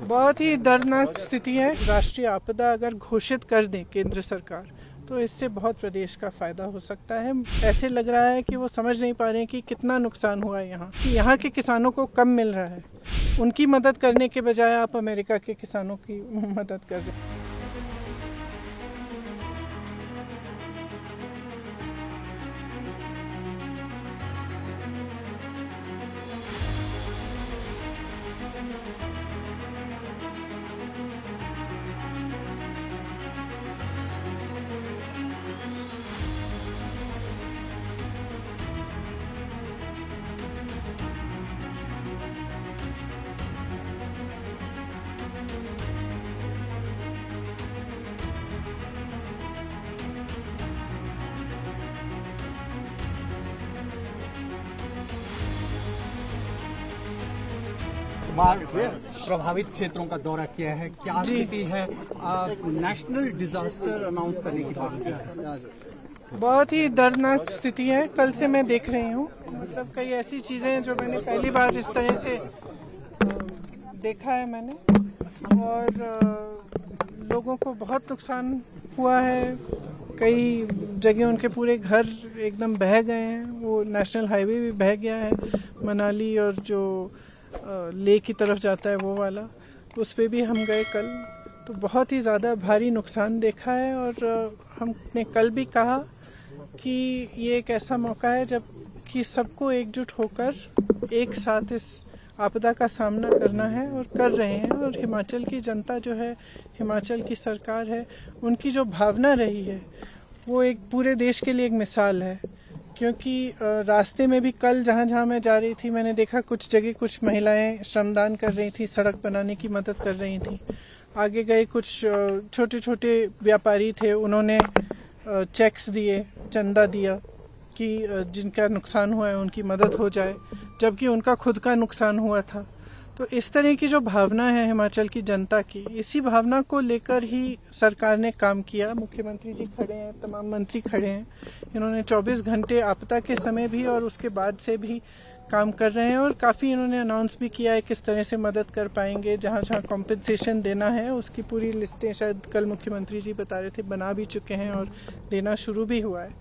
बहुत ही दर्दनाक स्थिति है। राष्ट्रीय आपदा अगर घोषित कर दें केंद्र सरकार, तो इससे बहुत प्रदेश का फ़ायदा हो सकता है। ऐसे लग रहा है कि वो समझ नहीं पा रहे हैं कि कितना नुकसान हुआ है यहाँ के किसानों को कम मिल रहा है। उनकी मदद करने के बजाय आप अमेरिका के किसानों की मदद कर रहे हैं। बाढ़ प्रभावित क्षेत्रों का दौरा किया है, क्या स्थिति है? नेशनल डिजास्टर अनाउंस करने की बात की है। बहुत ही दर्दनाक स्थिति है। कल से मैं देख रही हूँ, मतलब कई ऐसी चीज़ें हैं जो मैंने पहली बार इस तरह से देखा है मैंने, और लोगों को बहुत नुकसान हुआ है। कई जगह उनके पूरे घर एकदम बह गए हैं। वो नेशनल हाईवे भी बह गया है, मनाली और जो ले की तरफ जाता है वो वाला, उस पे भी हम गए कल। तो बहुत ही ज़्यादा भारी नुकसान देखा है, और हमने कल भी कहा कि ये एक ऐसा मौका है जब कि सबको एकजुट होकर एक साथ इस आपदा का सामना करना है, और कर रहे हैं। और हिमाचल की जनता जो है, हिमाचल की सरकार है, उनकी जो भावना रही है वो एक पूरे देश के लिए एक मिसाल है। क्योंकि रास्ते में भी कल जहाँ मैं जा रही थी, मैंने देखा कुछ जगह कुछ महिलाएं श्रमदान कर रही थी, सड़क बनाने की मदद कर रही थी। आगे गए कुछ छोटे छोटे व्यापारी थे, उन्होंने चेक्स दिए, चंदा दिया कि जिनका नुकसान हुआ है उनकी मदद हो जाए, जबकि उनका खुद का नुकसान हुआ था। तो इस तरह की जो भावना है हिमाचल की जनता की, इसी भावना को लेकर ही सरकार ने काम किया। मुख्यमंत्री जी खड़े हैं, तमाम मंत्री खड़े हैं। इन्होंने 24 घंटे आपदा के समय भी और उसके बाद से भी काम कर रहे हैं, और काफ़ी इन्होंने अनाउंस भी किया है किस तरह से मदद कर पाएंगे। जहाँ जहाँ कॉम्पेंसेशन देना है उसकी पूरी लिस्टें शायद कल मुख्यमंत्री जी बता रहे थे बना भी चुके हैं, और देना शुरू भी हुआ है।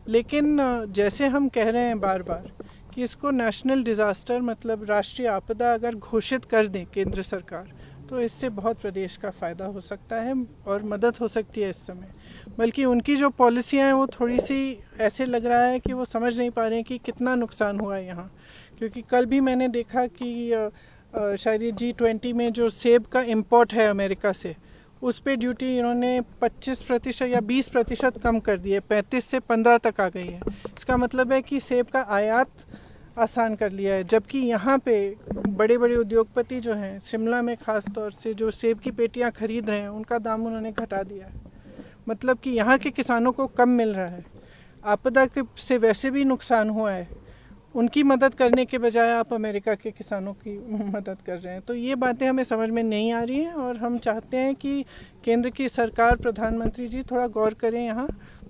लेकिन जैसे हम कह रहे हैं बार बार कि इसको नेशनल डिज़ास्टर, मतलब राष्ट्रीय आपदा अगर घोषित कर दें केंद्र सरकार, तो इससे बहुत प्रदेश का फ़ायदा हो सकता है और मदद हो सकती है इस समय। बल्कि उनकी जो पॉलिसियाँ हैं वो थोड़ी सी ऐसे लग रहा है कि वो समझ नहीं पा रहे हैं कि कितना नुकसान हुआ है यहाँ। क्योंकि कल भी मैंने देखा कि शायद ये G20 में जो सेब का इम्पोर्ट है अमेरिका से, उस पे ड्यूटी इन्होंने 25% या 20% कम कर दी है, 35 से 15 तक आ गई है। इसका मतलब है कि सेब का आयात आसान कर लिया है। जबकि यहाँ पे बड़े बड़े उद्योगपति जो हैं, शिमला में ख़ास तौर से जो सेब की पेटियाँ खरीद रहे हैं, उनका दाम उन्होंने घटा दिया है। मतलब कि यहाँ के किसानों को कम मिल रहा है। आपदा से वैसे भी नुकसान हुआ है, उनकी मदद करने के बजाय आप अमेरिका के किसानों की मदद कर रहे हैं। तो ये बातें हमें समझ में नहीं आ रही हैं, और हम चाहते हैं कि केंद्र की सरकार, प्रधानमंत्री जी थोड़ा गौर करें, यहाँ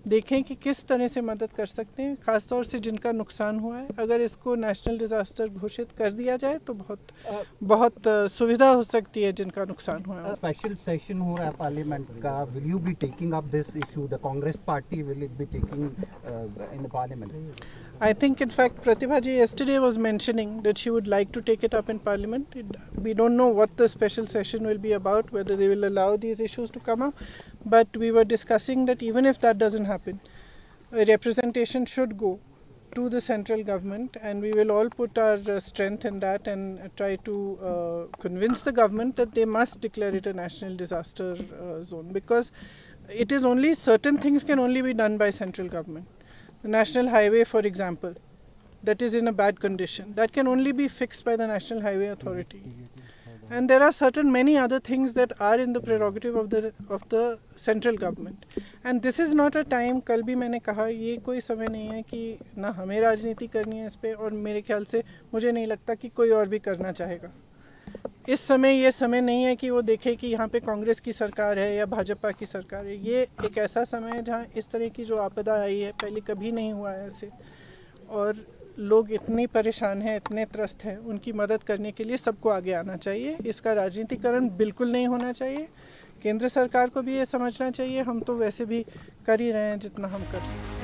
देखें कि किस तरह से मदद कर सकते हैं, ख़ासतौर से जिनका नुकसान हुआ है। अगर इसको नेशनल डिज़ास्टर घोषित कर दिया जाए तो बहुत सुविधा हो सकती है जिनका नुकसान हुआ है। स्पेशल सेशन हो रहा है पार्लियामेंट का, will you be taking up this issue? The Congress party will it be taking in the parliament? I think, in fact, Pratibha ji yesterday was mentioning that she would like to take it up in Parliament. We don't know what the special session will be about, whether they will allow these issues to come up. But we were discussing that even if that doesn't happen, a representation should go to the central government, and we will all put our strength in that and try to convince the government that they must declare it a national disaster zone, because it is only certain things can only be done by central government. The national highway, for example, that is in a bad condition, that can only be fixed by the National Highway Authority. And there are certain many other things that are in the prerogative of the central government. And this is not a time, कल भी मैंने कहा, ये कोई समय नहीं है कि ना हमें राजनीति करनी है इस पे, और मेरे ख्याल से मुझे नहीं लगता कि कोई और भी करना चाहेगा। इस समय ये समय नहीं है कि वो देखे कि यहाँ पे कांग्रेस की सरकार है या भाजपा की सरकार है। ये एक ऐसा समय है जहाँ इस तरह की जो आपदा आई है, पहले कभी नहीं हुआ है ऐसे, और लोग इतनी परेशान हैं, इतने त्रस्त हैं, उनकी मदद करने के लिए सबको आगे आना चाहिए। इसका राजनीतिकरण बिल्कुल नहीं होना चाहिए। केंद्र सरकार को भी ये समझना चाहिए, हम तो वैसे भी कर ही रहे हैं जितना हम कर सकते हैं।